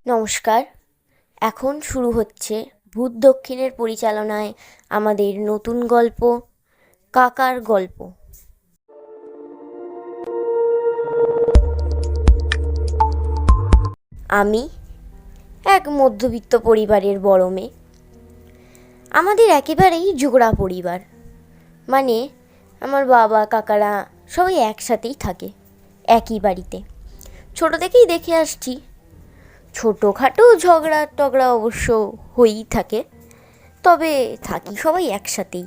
নমস্কার। এখন শুরু হচ্ছে ভূত দক্ষিণের পরিচালনায় আমাদের নতুন গল্প, কাকার গল্প। আমি এক মধ্যবিত্ত পরিবারের বড় মেয়ে। আমাদের একেবারেই জোড়া পরিবার, মানে আমার বাবা কাকারা সবাই একসাথেই থাকে একই বাড়িতে। ছোট থেকেই দেখে আসছি, ছোটোখাটো ঝগড়া টগড়া অবশ্য হয়েই থাকে, তবে থাকি সবাই একসাথেই।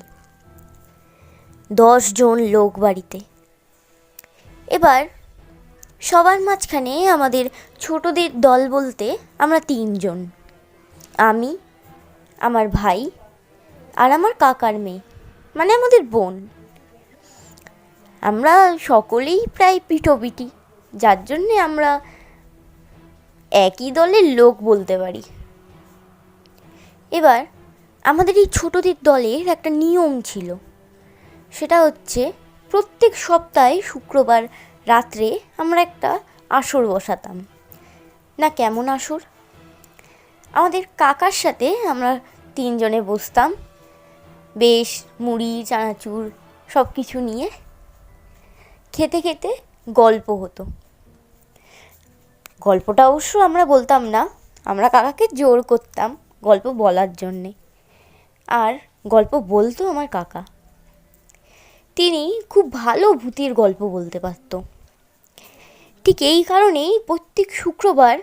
10 জন লোক বাড়িতে। এবার সবার মাঝখানে আমাদের ছোটদের দল বলতে আমরা 3 জন। আমি, আমার ভাই আর আমার কাকার মেয়ে, মানে আমাদের বোন। আমরা সকলেই প্রায় পিঠোপিঠি, যার জন্যে আমরা একই দলের লোক বলতে পারি। এবার আমাদের এই ছোটদের দলের একটা নিয়ম ছিল, সেটা হচ্ছে প্রত্যেক সপ্তাহে শুক্রবার রাত্রে আমরা একটা আসর বসাতাম। না কেমন আসর? আমাদের কাকার সাথে আমরা 3 জনে বসতাম, বেশ মুড়ি চানাচুর সব কিছু নিয়ে খেতে খেতে গল্প হতো। গল্পটা অবশ্য আমরা বলতাম না, আমরা কাকাকে জোর করতাম গল্প বলার জন্যে, আর গল্প বলতো আমার কাকা। তিনি খুব ভালো ভূতের গল্প বলতে পারত। ঠিক এই কারণেই প্রত্যেক শুক্রবার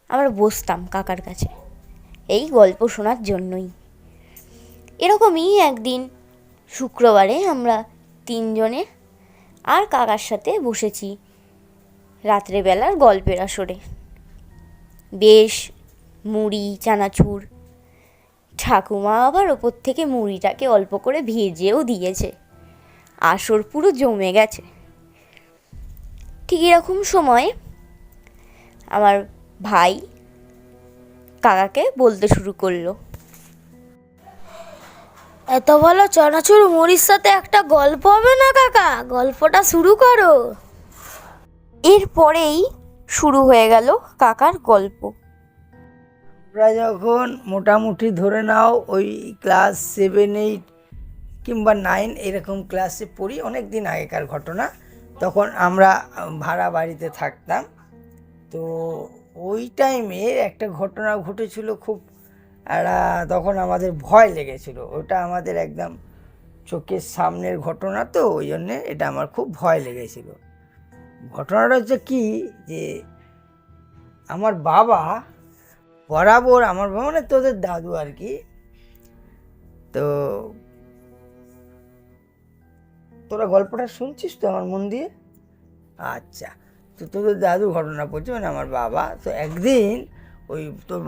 আমরা বসতাম কাকার কাছে এই গল্প শোনার জন্যই। এরকমই একদিন শুক্রবারে আমরা 3 জনে আর কাকার সাথে বসেছি রাত্রেবেলার গল্পের আসরে। বেশ মুড়ি চানাচুর, ঠাকুমা আবার ওপর থেকে মুড়িটাকে অল্প করে ভেজেও দিয়েছে। আসর পুরো জমে গেছে। ঠিক এরকম সময় আমার ভাই কাকাকে বলতে শুরু করলো, এত ভালো চানাচুর মুড়ির সাথে একটা গল্প হবে না কাকা? গল্পটা শুরু করো। এরপরেই শুরু হয়ে গেল কাকার গল্প। আমরা যখন মোটামুটি ধরে নাও ওই ক্লাস 7-8 কিংবা 9 এরকম ক্লাসে পড়ি, অনেক দিন আগেকার ঘটনা। তখন আমরা ভাড়া বাড়িতে থাকতাম। তো ওই টাইমে একটা ঘটনা ঘটেছিল, খুব একটা তখন আমাদের ভয় লেগেছিল। ওটা আমাদের একদম চোখের সামনের ঘটনা, তো ওই জন্যে এটা আমার খুব ভয় লেগেছিল। ঘটনাটা হচ্ছে কি, যে আমার বাবা বরাবর, আমার বাবা মানে তোদের দাদু আর কি, তো তোরা গল্পটা শুনছিস তো আমার মন দিয়ে? আচ্ছা, তো তোদের দাদু ঘটনা বলছে, মানে আমার বাবা তো একদিন ওই তোর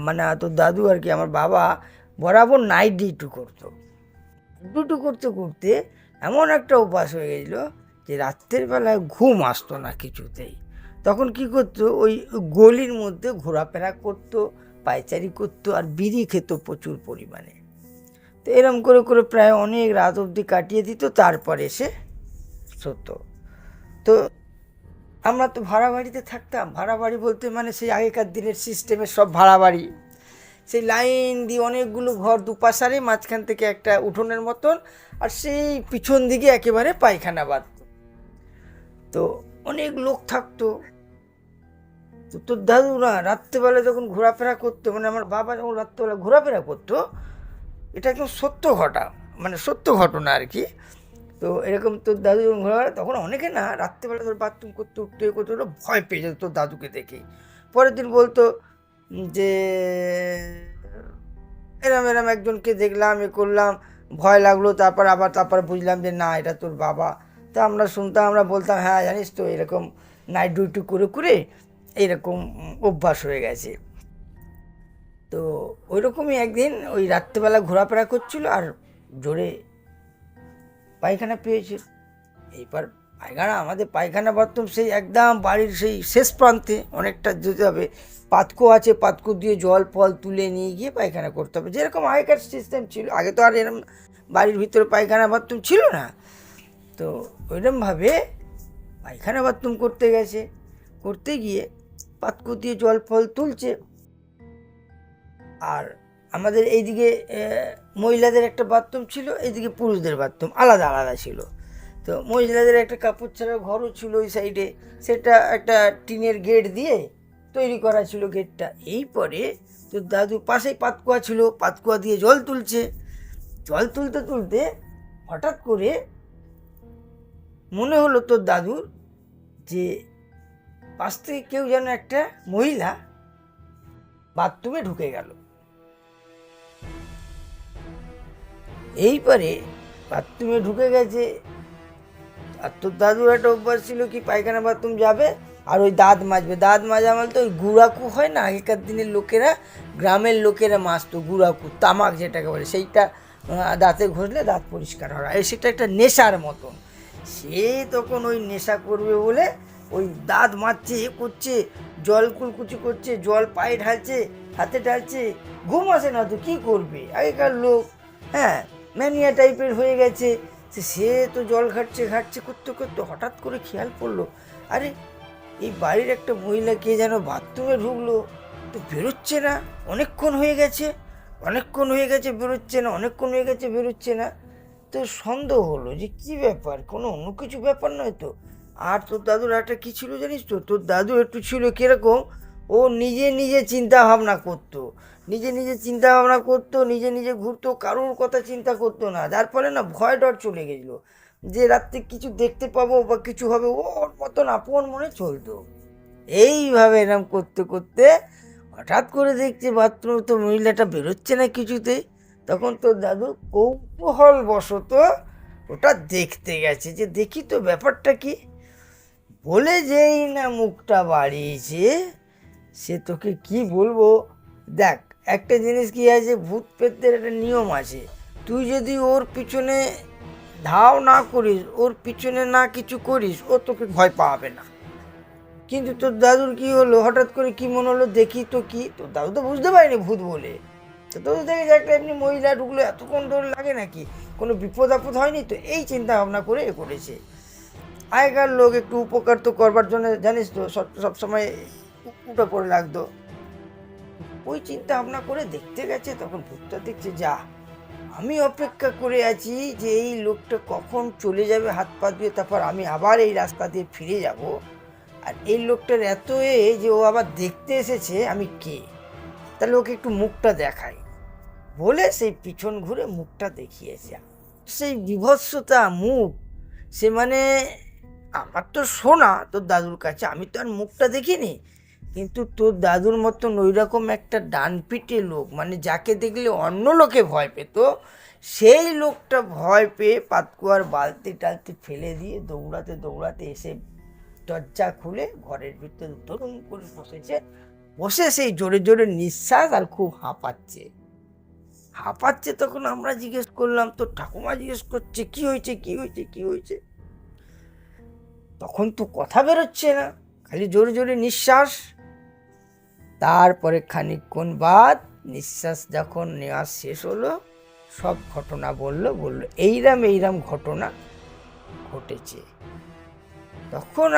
মানে তোর দাদু আর কি, আমার বাবা বরাবর নাইট ডিউটি করতো। ডিউটি করতে করতে এমন একটা অভ্যাস হয়ে গেছিলো যে রাত্রের বেলায় ঘুম আসতো না কিছুতেই। তখন কি করতো, ওই গলির মধ্যে ঘোরাফেরা করতো, পায়চারি করতো, আর বিড়ি খেত প্রচুর পরিমাণে। তো এরম করে করে প্রায় অনেক রাত অবধি কাটিয়ে দিত, তারপরে এসে শোতো। তো আমরা তো ভাড়া বাড়িতে থাকতাম। ভাড়া বাড়ি বলতে মানে সেই আগেকার দিনের সিস্টেমের সব ভাড়া বাড়ি, সেই লাইন দিয়ে অনেকগুলো ঘর, দুপাশারে মাঝখান থেকে একটা উঠোনের মতন, আর সেই পিছন দিকে একেবারে পায়খানা বাঁধত। তো অনেক লোক থাকতো। তো তোর দাদু না রাত্রেবেলা যখন ঘোরাফেরা করতো, মানে আমার বাবা যখন রাত্রেবেলা ঘোরাফেরা করতো, এটা একদম সত্য ঘটা, মানে সত্য ঘটনা আর কি। তো এরকম তোর দাদু যখন ঘোরা, তখন অনেকে না রাত্রেবেলা তোর বাথরুম করতে উঠতে করতে ওরা ভয় পেয়ে যেত তোর দাদুকে দেখেই। পরের দিন বলতো যে এরম এরম একজনকে দেখলাম, এ করলাম, ভয় লাগলো। তারপর বুঝলাম যে না, এটা তোর বাবা। তা আমরা শুনতাম, আমরা বলতাম হ্যাঁ জানিস তো, এরকম নাইট ডিউটি করে করে এইরকম অভ্যাস হয়ে গেছে। তো ওই রকমই একদিন ওই রাত্রেবেলা ঘোরাফেরা করছিল, আর জোরে পায়খানা পেয়েছে। এইবার পায়খানা, আমাদের পায়খানা বাথরুম সেই একদম বাড়ির সেই শেষ প্রান্তে, অনেকটা যেতে হবে। পাতকো আছে, পাতকো দিয়ে জল ফল তুলে নিয়ে গিয়ে পায়খানা করতে হবে, যেরকম আগেকার সিস্টেম ছিল। আগে তো আর এরকম বাড়ির ভিতরে পায়খানা বাথরুম ছিল না। তো ওইরকমভাবে পায়খানা বাথরুম করতে গেছে, করতে গিয়ে পাতকো দিয়ে জল ফল তুলছে, আর আমাদের এইদিকে মহিলাদের একটা বাথরুম ছিল, এইদিকে পুরুষদের বাথরুম আলাদা আলাদা ছিল। তো মহিলাদের একটা কাপড় ছাড়া ঘরও ছিল ওই সাইডে, সেটা একটা টিনের গেট দিয়ে তৈরি করা ছিল গেটটা। এই পরে তোর দাদু পাশেই পাতকুয়া ছিল, পাতকুয়া দিয়ে জল তুলছে। জল তুলতে তুলতে হঠাৎ করে মনে হলো তোর দাদুর যে পাশ থেকে কেউ যেন একটা মহিলা বাথরুমে ঢুকে গেল। এইবারে বাথরুমে ঢুকে গেছে, আর তোর দাদুর একটা অভ্যাস ছিল কি পায়খানা বাথরুম যাবে আর ওই দাঁত মাজবে। দাঁত মাজা মানে তো ওই গুড়াকু হয় না, আগেকার দিনের লোকেরা, গ্রামের লোকেরা মাজতো গুড়াকু, তামাক যেটাকে বলে, সেইটা দাঁতে ঘষলে দাঁত পরিষ্কার হয়। আর সেটা একটা নেশার মতন। সে তখন ওই নেশা করবে বলে ওই দাঁত মাজছে, এ করছে, জল কুলকুচি করছে, জল পায়ে ঢালছে, হাতে ঢালছে। ঘুম আসে না তো কী করবে, আগেকার লোক, হ্যাঁ, ম্যানিয়া টাইপের হয়ে গেছে। সে তো জল ঘাটছে করতে করতে হঠাৎ করে খেয়াল পড়লো, আরে এই বাড়ির একটা মহিলা কে যেন বাথরুমে ঢুকলো, তো বেরোচ্ছে না, অনেকক্ষণ হয়ে গেছে বেরোচ্ছে না। তো সন্দেহ হলো যে কী ব্যাপার, কোনো অন্য কিছু ব্যাপার নয় তো। আর তোর দাদুর একটা কী ছিল জানিস তো, তোর দাদু একটু ছিল কীরকম, ও নিজে চিন্তা ভাবনা করতো, নিজে ঘুরতো, কারোর কথা চিন্তা করতো না। যার ফলে না ভয় ডর চলে গেছিলো যে রাত্রে কিছু দেখতে পাবো বা কিছু হবে, ওর মতন আপন মনে চলতো। এইভাবে এরম করতে করতে হঠাৎ করে দেখছে বাথরুম তো মহিলাটা বেরোচ্ছে না কিছুতেই। তখন তোর দাদু কৌতূহল বশত ওটা দেখতে গেছে, যে দেখি তো ব্যাপারটা কি। বলে যেই না মুখটা বাড়িয়েছে, সে তোকে কি বলবো। দেখ, একটা জিনিস কি আছে, ভূত প্রেতদের একটা নিয়ম আছে, তুই যদি ওর পিছনে ধাও না করিস, ওর পিছনে না কিছু করিস, ও তোকে ভয় পাবে না। কিন্তু তোর দাদুর কি হলো, হঠাৎ করে কি মনে হলো দেখি তো কি, তোর দাদু তো বুঝতে পারেনি ভূত বলে। তো তোর দেখে যে একটা এমনি মহিলা ঢুকলো, এতক্ষণ ধরে লাগে নাকি, কোনো বিপদ আপদ হয়নি তো, এই চিন্তা ভাবনা করে এ করেছে। আগেকার লোক একটু উপকার তো করবার জন্য জানিস তো সবসময় উঠে পড়ে লাগতো। ওই চিন্তা ভাবনা করে দেখতে গেছে, তখন ভূতটা দেখছে, যা আমি অপেক্ষা করে আছি যে এই লোকটা কখন চলে যাবে হাত পা ধুয়ে, তারপর আমি আবার এই রাস্তা দিয়ে ফিরে যাব। আর এই লোকটার এত যে ও আবার দেখতে এসেছে আমি কে, তাহলে ওকে একটু মুখটা দেখাই বলে সেই পিছন ঘুরে মুখটা দেখিয়েছে। সেই বিভৎসতা মুখ, সে মানে আমার তো শোনা তোর দাদুর কাছে, আমি তো আর মুখটা দেখিনি, কিন্তু তোর দাদুর মতন ওই রকম একটা ডানপিটে লোক, মানে যাকে দেখলে অন্য লোকে ভয় পেত, সেই লোকটা ভয় পেয়ে পাতকুয়ার বালতি টালতি ফেলে দিয়ে দৌড়াতে এসে দরজা খুলে ঘরের ভিতরে ধরুন করে বসে সেই জোরে জোরে নিঃশ্বাস আর খুব হাঁপাচ্ছে। তখন আমরা জিজ্ঞেস করলাম, তো ঠাকুমা জিজ্ঞেস করছে কি হয়েছে। তখন তো কথা বেরোচ্ছে না, খালি জোরে জোরে নিঃশ্বাস। তারপরে খানিকক্ষণ বাদ নিঃশ্বাস যখন নেওয়া শেষ হলো, সব ঘটনা বলল এইরম ঘটনা ঘটেছে। তখন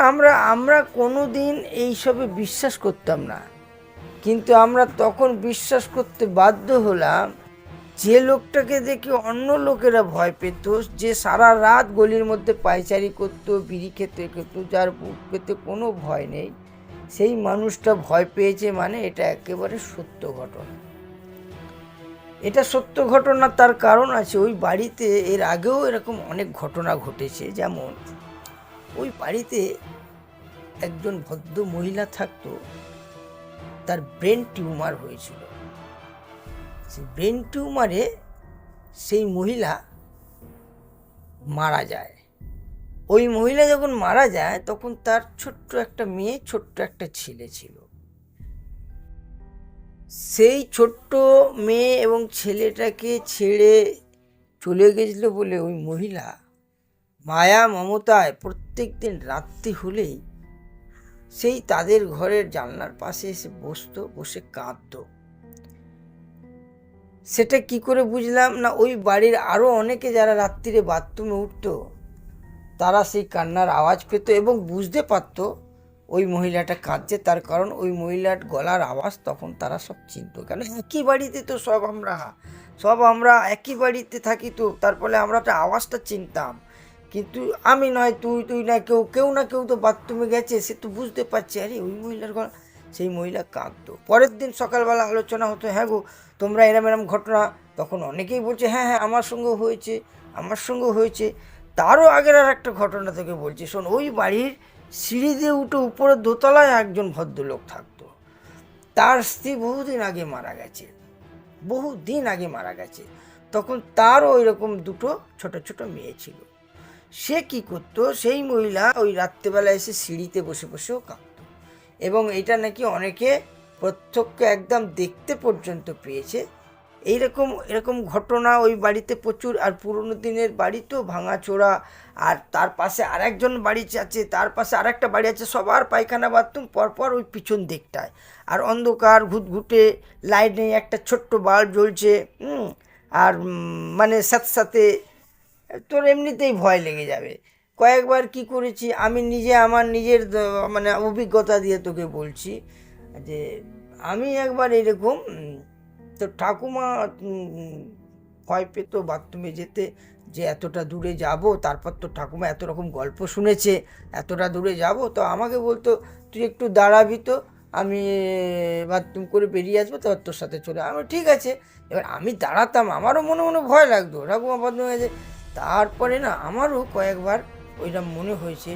আমরা কোনো দিন এইসবে বিশ্বাস করতাম না, কিন্তু আমরা তখন বিশ্বাস করতে বাধ্য হলাম, যে লোকটাকে দেখে অন্য লোকেরা ভয় পেত, যে সারা রাত গলির মধ্যে পায়চারি করতো, বিড়ি খেতে, যার বুক পেতে কোনো ভয় নেই, সেই মানুষটা ভয় পেয়েছে, মানে এটা একেবারে সত্য ঘটনা। এটা সত্য ঘটনা, তার কারণ আছে। ওই বাড়িতে এর আগেও এরকম অনেক ঘটনা ঘটেছে। যেমন ওই বাড়িতে একজন ভদ্র মহিলা থাকতো, তার ব্রেন টিউমার হয়েছিল। সেই ব্রেন টিউমারে সেই মহিলা মারা যায়। ওই মহিলা যখন মারা যায়, তখন তার ছোট্ট একটা মেয়ে, ছোট্ট একটা ছেলে ছিল। সেই ছোট্ট মেয়ে এবং ছেলেটাকে ছেড়ে চলে গেছিল বলে ওই মহিলা মায়া মমতায় প্রত্যেক দিন রাত্রি হলেই সেই তাদের ঘরের জানলার পাশে এসে বসে কাঁদতো। সেটা কি করে বুঝলাম না, ওই বাড়ির আরও অনেকে যারা রাত্রিরে বাথরুমে উঠতো, তারা সেই কান্নার আওয়াজ পেত এবং বুঝতে পারত ওই মহিলাটা কাঁদছে, তার কারণ ওই মহিলার গলার আওয়াজ তখন তারা সব চিনতো, কেন একই বাড়িতে তো সব আমরা একই বাড়িতে থাকি, তো তার ফলে আমরা একটা আওয়াজটা চিনতাম। কিন্তু আমি নয়, তুই না, কেউ না কেউ তো বাথরুমে গেছে, সে তো বুঝতে পারছে আরে ওই মহিলার গলা। সেই মহিলা কাঁদতো। পরের দিন সকালবেলা আলোচনা হতো, হ্যাঁ গো তোমরা এরম ঘটনা, তখন অনেকেই বলছে হ্যাঁ হ্যাঁ আমার সঙ্গেও হয়েছে। তারও আগের আর একটা ঘটনা থেকে বলছি শোন। ওই বাড়ির সিঁড়ি দিয়ে উঠে উপরে দোতলায় একজন ভদ্রলোক থাকতো। তার স্ত্রী বহুদিন আগে মারা গেছে। তখন তারও ওই রকম দুটো ছোট ছোট মেয়ে ছিল। সে কি করতো, সেই মহিলা ওই রাত্রেবেলা এসে সিঁড়িতে বসে বসেও কাঁদতো, এবং এটা নাকি অনেকে প্রত্যক্ষ একদম দেখতে পর্যন্ত পেয়েছে। এরকম ঘটনা ওই বাড়িতে প্রচুর। আর পুরনো দিনের বাড়ি তো ভাঙাচোরা, আর তার পাশে আরেকজন বাড়ি আছে, তার পাশে আরেকটা বাড়ি আছে, সবার পায়খানা বাথরুম পরপর ওই পিছন দিকটায়, আর অন্ধকার ঘুটঘুটে, লাইট নেই, একটা ছোট্ট বাল্ব জ্বলছে। আর মানে সাথে তোর এমনিতেই ভয় লেগে যাবে। কয়েকবার কি করেছি আমি নিজে, আমার নিজের মানে অভিজ্ঞতা দিয়ে তোকে বলছি যে আমি একবার এরকম তো ঠাকুমা ভয় পেতো বাথরুমে যেতে, যে এতটা দূরে যাব, তারপর তো ঠাকুমা এত রকম গল্প শুনেছে, এতটা দূরে যাব, তো আমাকে বলতো তুই একটু দাঁড়াবি, তো আমি বাথরুম করে বেরিয়ে আসবো, তো তোর সাথে চলে। আমি ঠিক আছে। এবার আমি দাঁড়াতাম, আমারও মনে মনে ভয় লাগতো ঠাকুমা বাথরুমে গেছে। তারপরে না আমারও কয়েকবার ওইরকম মনে হয়েছে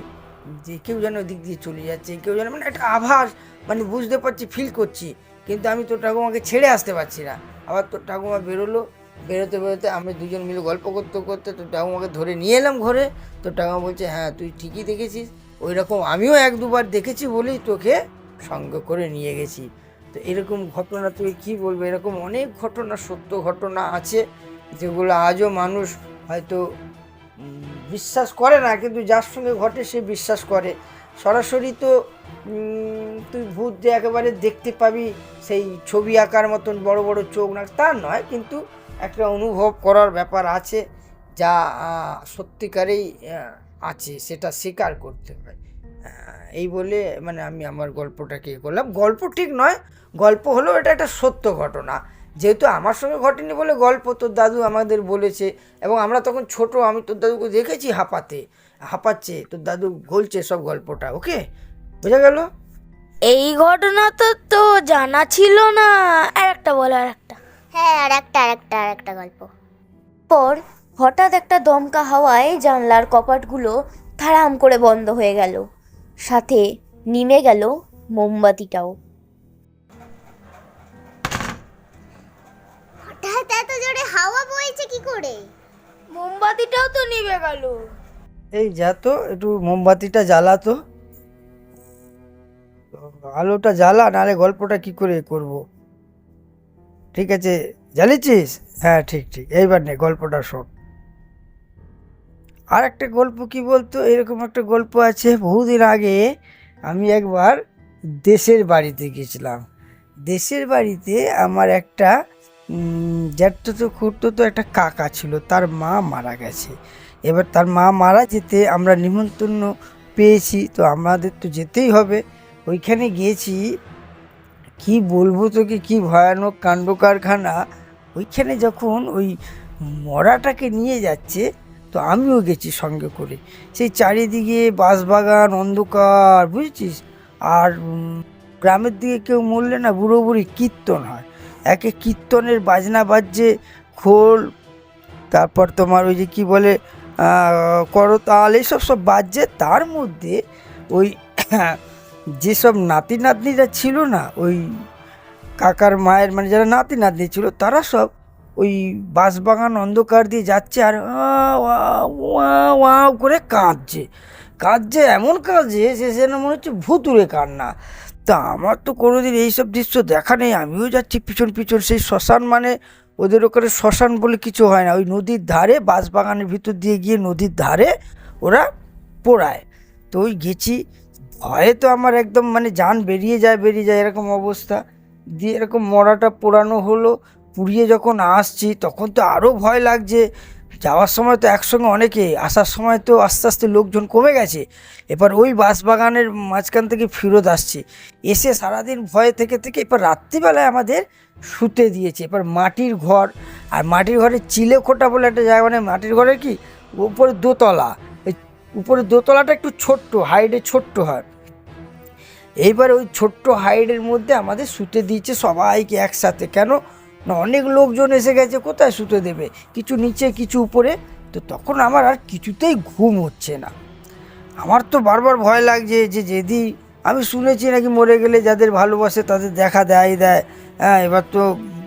যে কেউ যেন ওদিক দিয়ে চলে যাচ্ছে, কেউ যেন, মানে একটা আভাস, মানে বুঝতে পারছি, ফিল করছি, কিন্তু আমি তোর ঠাকুমাকে ছেড়ে আসতে পারছি না। আবার তোর ঠাকুমা বেরোতে আমরা দুজন মিলে গল্প করতে করতে তোর ঠাকুমাকে ধরে নিয়ে এলাম ঘরে। তোর ঠাকুমা বলছে হ্যাঁ তুই ঠিকই দেখেছিস, ওই রকম আমিও এক দুবার দেখেছি বলেই তোকে সঙ্গে করে নিয়ে গেছি। তো এরকম ঘটনা তুই কী বলবো, এরকম অনেক ঘটনা, সত্য ঘটনা আছে, যেগুলো আজও মানুষ হয়তো বিশ্বাস করে না, কিন্তু যার সঙ্গে ঘটে সে বিশ্বাস করে। সরাসরি তো তুই ভূত যে একেবারে দেখতে পাবি, সেই ছবি আঁকার মতন বড় বড় চোখ না, তা নয়, কিন্তু একটা অনুভব করার ব্যাপার আছে, যা সত্যিকারেই আছে, সেটা স্বীকার করতে হয়। এই বলে মানে আমি আমার গল্পটাকে করলাম। গল্প ঠিক নয়, গল্প হলো এটা একটা সত্য ঘটনা, যেহেতু আমার সঙ্গে ঘটেনি বলে গল্প তোর দাদু আমাদের বলেছে, এবং আমরা তখন ছোট, আমি তোর দাদুকে দেখেছি হাঁপাচ্ছে, তোর দাদু বলছে সব গল্পটা। ওকে, বোঝা গেল? এই ঘটনা তো জানা ছিল না। আর একটা বলো, আর একটা। হ্যাঁ, আর একটা গল্প। পর হঠাৎ একটা দমকা হাওয়ায় জানলার কপাটগুলো ধারাম করে বন্ধ হয়ে গেল, সাথে নিমে গেল মোমবাতিটাও। হঠাৎ এত জোরে হাওয়া বইছে কি করে? মোমবাতিটাও তো নিভে গেল। এই যা তো একটু মোমবাতিটা জ্বালাতো, আলোটা জ্বালা, নাহলে গল্পটা কি করে করব। ঠিক আছে, জ্বালিয়েছিস? হ্যাঁ ঠিক, এইবার নে গল্পটা শোন। আর একটা গল্প কি বলতো, এরকম একটা গল্প আছে, বহুদিন আগে আমি একবার দেশের বাড়িতে গেছিলাম। দেশের বাড়িতে আমার একটা জ্যাঠতো খুড়তো একটা কাকা ছিল, তার মা মারা গেছে। এবার তার মা মারা যেতে আমরা নিমন্ত্রণ পেয়েছি, তো আমাদের তো যেতেই হবে। ওইখানে গিয়েছি, কি বলবো তোকে, কি ভয়ানক কাণ্ড কারখানা। ওইখানে যখন ওই মরাটাকে নিয়ে যাচ্ছে, তো আমিও গেছি সঙ্গে করে। সেই চারিদিকে বাঁশবাগান, অন্ধকার, বুঝেছিস। আর গ্রামের দিকে কেউ মরলে না বুড়ো বুড়ি কীর্তন হয়, একে কীর্তনের বাজনা বাজছে, খোল, তারপর তোমার ওই যে কি বলে করতাল, এইসব সব বাজছে। তার মধ্যে ওই যেসব নাতি নাতনিরা ছিল না, ওই কাকার মায়ের মানে যারা নাতি নাতনি ছিল, তারা সব ওই বাঁশবাগান অন্ধকার দিয়ে যাচ্ছে, আর ওয়াও করে কাঁদছে, এমন কাঁদছে সে যেন মনে হচ্ছে ভুতুড়ে কান্না। তা আমার তো কোনোদিন এইসব দৃশ্য দেখা নেই, আমিও যাচ্ছি পিছন সেই শ্মশান, মানে ওদের ওখানে শ্মশান বলে কিছু হয় না, ওই নদীর ধারে, বাঁশবাগানের ভিতর দিয়ে গিয়ে নদীর ধারে ওরা পোড়ায়। তো ওই গেছি, ভয়ে তো আমার একদম মানে জান বেরিয়ে যায় এরকম অবস্থা দিয়ে। এরকম মরাটা পোড়ানো হলো, পুড়িয়ে যখন আসছি তখন তো আরও ভয় লাগছে, যাওয়ার সময় তো একসঙ্গে অনেকে, আসার সময় তো আস্তে আস্তে লোকজন কমে গেছে। এবার ওই বাঁশবাগানের মাঝখান থেকে ফেরত আসছে, এসে সারাদিন ভয়ে থেকে থেকে এবার রাত্রিবেলায় আমাদের শুতে দিয়েছে। এবার মাটির ঘর, আর মাটির ঘরে চিলেকোঠা বলে একটা জায়গা, মানে মাটির ঘরে কি উপরে দোতলা, এই উপরে দোতলাটা একটু ছোট্ট হাইটে ছোট্ট হয়। এইবার ওই ছোট্ট হাইডের মধ্যে আমাদের শুতে দিয়েছে সবাইকে একসাথে। কেন না, অনেক লোকজন এসে গেছে, কোথায় শুতে দেবে, কিছু নিচে কিছু উপরে। তো তখন আমার আর কিছুতেই ঘুম হচ্ছে না। আমার তো বারবার ভয় লাগছে যে যদি, আমি শুনেছি নাকি মরে গেলে যাদের ভালোবাসে তাদের দেখা দেয়। হ্যাঁ, এবার তো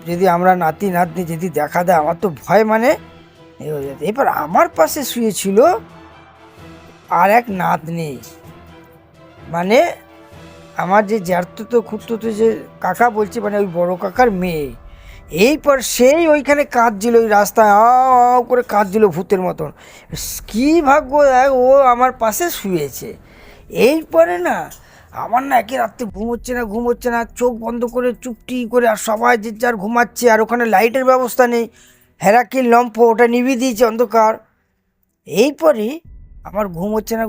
যদি আমরা নাতি নাতনি যদি দেখা দেয়, আমার তো ভয় মানে এ হয়ে যেত। এবার আমার পাশে শুয়েছিল আর এক নাতনি, মানে আমার যে জ্যাঠতো খুঁড়তো যে কাকা বলছি, মানে ওই বড় কাকার মেয়ে। এইপর সেই ওইখানে কাঁদছিল, ওই রাস্তায় আও করে কাঁদছিল ভূতের মতন। কী ভাগ্য দেখ, ও আমার পাশে শুয়েছে। এইপরে না আমার না একে রাত্রে ঘুম হচ্ছে না, চোখ বন্ধ করে চুপটি করে, আর সবাই যে যার ঘুমাচ্ছে, আর ওখানে লাইটের ব্যবস্থা নেই, হেরাকির লম্ফ ওটা নিভিয়ে দিয়েছে অন্ধকার। এইপরে আমার ঘুম হচ্ছে না,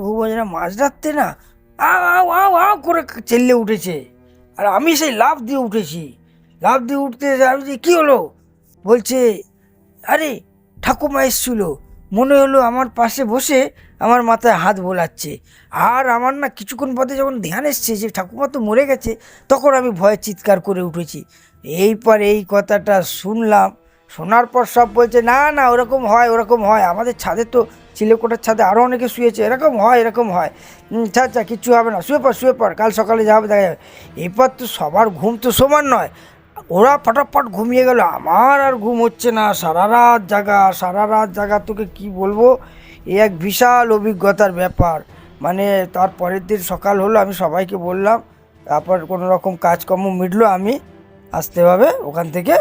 মাঝরাত্রে না আও আও আও আও করে চেল্লে উঠেছে। আর আমি সেই লাফ দিয়ে উঠেছি, লাফ দিয়ে উঠতে আমি যে কী হলো, বলছে আরে ঠাকুমা এসছিল, মনে হলো আমার পাশে বসে আমার মাথায় হাত বোলাচ্ছে। আর আমার না কিছুক্ষণ বাদে যখন ধ্যান এসছে যে ঠাকুমা তো মরে গেছে, তখন আমি ভয়ে চিৎকার করে উঠেছি। এইপর এই কথাটা শুনলাম, শোনার পর সব বলছে না না ওরকম হয়, আমাদের ছাদে তো চিলেকোঠার ছাদে আরও অনেকে শুয়েছে, এরকম হয়। আচ্ছা কিচ্ছু হবে না, শুয়ে পড়, কাল সকালে যাবে দেখা যাবে। এরপর তো সবার ঘুম তো সমান নয়, ওরা ফটাফট ঘুমিয়ে গেল, আমার আর ঘুম হচ্ছে না, সারা রাত জাগা তোকে কি বলবো, এ এক বিশাল অভিজ্ঞতার ব্যাপার। মানে তার পরের দিন সকাল হলো, আমি সবাইকে বললাম, তারপর কোনো রকম কাজকর্ম মিটলো, আমি আস্তেভাবে ওখান থেকে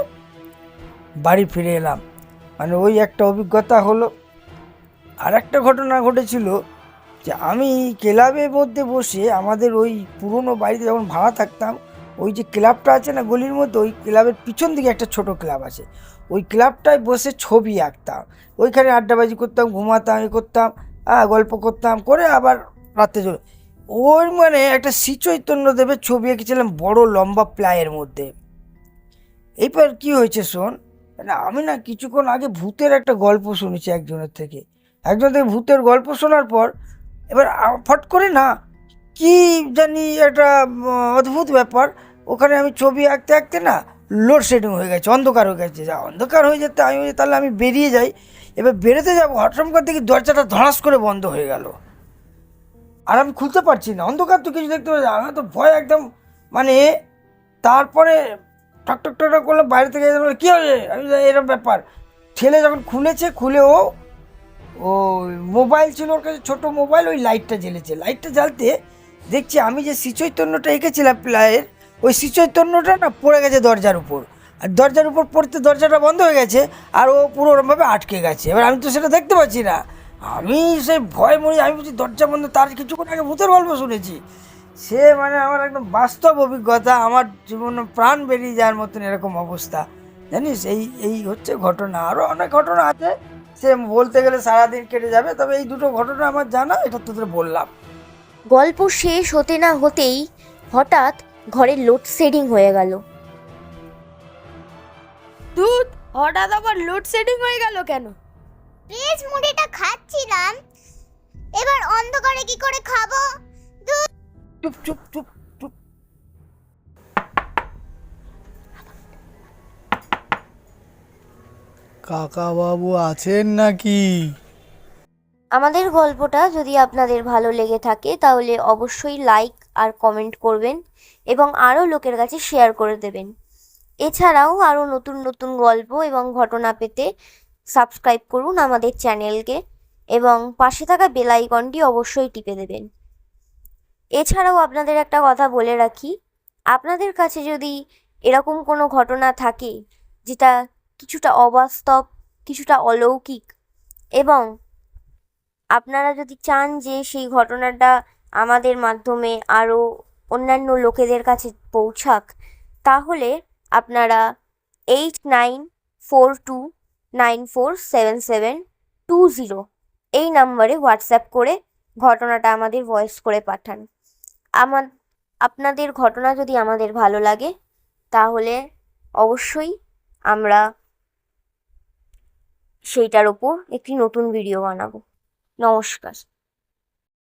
বাড়ি ফিরে এলাম। মানে ওই একটা অভিজ্ঞতা হলো। আর একটা ঘটনা ঘটেছিল যে আমি ক্লাবের মধ্যে বসে, আমাদের ওই পুরনো বাড়িতে যখন ভাড়া থাকতাম, ওই যে ক্লাবটা আছে না গলির মধ্যে, ওই ক্লাবের পিছন দিকে একটা ছোট ক্লাব আছে, ওই ক্লাবটায় বসে ছবি আঁকতাম, ওইখানে আড্ডাবাজি করতাম, ঘুমাতাম, করতাম, গল্প করতাম করে আবার রাত্রে চলে। ওই মানে একটা শ্রী চৈতন্যদেবের ছবি এঁকেছিলাম বড় লম্বা প্লায়ের মধ্যে। এইবার কি হয়েছে শোন, না আমি না কিছুক্ষণ আগে ভূতের একটা গল্প শুনেছি একজন থেকে ভূতের গল্প শোনার পর এবার ফট করে না কি জানি একটা অদ্ভুত ব্যাপার, ওখানে আমি ছবি আঁকতে না লোডশেডিং হয়ে গেছে, অন্ধকার হয়ে গেছে। যা অন্ধকার হয়ে যেতে আমি তাহলে আমি বেরিয়ে যাই। এবার বেরোতে যাবো, হঠাৎ করে দেখি দরজাটা ধড়াস করে বন্ধ হয়ে গেল, আর আমি খুলতে পারছি না, অন্ধকার তো কিছু দেখতে পাচ্ছি, আমার তো ভয় একদম। মানে তারপরে ঠক ঠক ঠক ঠক করলাম, বাইরে থেকে কী হয়েছে, আমি এরকম ব্যাপার। ছেলে যখন খুলে ও মোবাইল ছিল ওর কাছে, ছোটো মোবাইল, ওই লাইটটা জ্বেলেছে, লাইটটা জ্বালতে দেখছি আমি যে শ্রীচৈতন্যটা এঁকেছিলাম প্লায়ের, ওই শ্রীচৈতন্যটা না পড়ে গেছে দরজার উপর, আর দরজার উপর পড়তে দরজাটা বন্ধ হয়ে গেছে, আর ও পুরো ওরমভাবে আটকে গেছে। এবার আমি তো সেটা দেখতে পাচ্ছি না, আমি সেই ভয় মরে, আমি বলছি দরজা বন্ধ, তার কিছুক্ষণ আগে ভূতের গল্প শুনেছি। সে মানে আমার একদম বাস্তব অভিজ্ঞতা, আমার জীবনে প্রাণ বেরিয়ে যাওয়ার মতন এরকম অবস্থা, জানিস। এই হচ্ছে ঘটনা, আরও অনেক ঘটনা আছে, সে বলতে গেলে সারাদিন কেটে যাবে, তবে এই দুটো ঘটনা আমার জানা, এটা তোদের বললাম। গল্প শেষ হতে না হতেই হঠাৎ ঘরে লোডশেডিং হয়ে গেল। দুধ হঠাৎ আবার লোডশেডিং হয়ে গেল কেন? ভেজ মুড়িটা খাচ্ছিলাম, এবার অন্ধকারে কি করে খাবো? চুপ চুপ চুপ চুপ। কাকা বাবু আছেন নাকি? আমাদের গল্পটা যদি আপনাদের ভালো লেগে থাকে তাহলে অবশ্যই লাইক আর কমেন্ট করবেন এবং আরও লোকের কাছে শেয়ার করে দেবেন। এছাড়াও আরও নতুন নতুন গল্প এবং ঘটনা পেতে সাবস্ক্রাইব করুন আমাদের চ্যানেলকে এবং পাশে থাকা বেল আইকনটি অবশ্যই টিপে দেবেন। এছাড়াও আপনাদের একটা কথা বলে রাখি, আপনাদের কাছে যদি এরকম কোনো ঘটনা থাকে যেটা কিছুটা অবাস্তব, কিছুটা অলৌকিক, এবং আপনারা যদি চান যে সেই ঘটনাটা আমাদের মাধ্যমে আরও অন্যান্য লোকেদের কাছে পৌঁছাক, তাহলে আপনারা 89429477 20 এই নাম্বারে হোয়াটসঅ্যাপ করে ঘটনাটা আমাদের ভয়েস করে পাঠান। আপনাদের ঘটনা যদি আমাদের ভালো লাগে তাহলে অবশ্যই আমরা সেইটার ওপর একটি নতুন ভিডিও বানাবো। নমস্কার।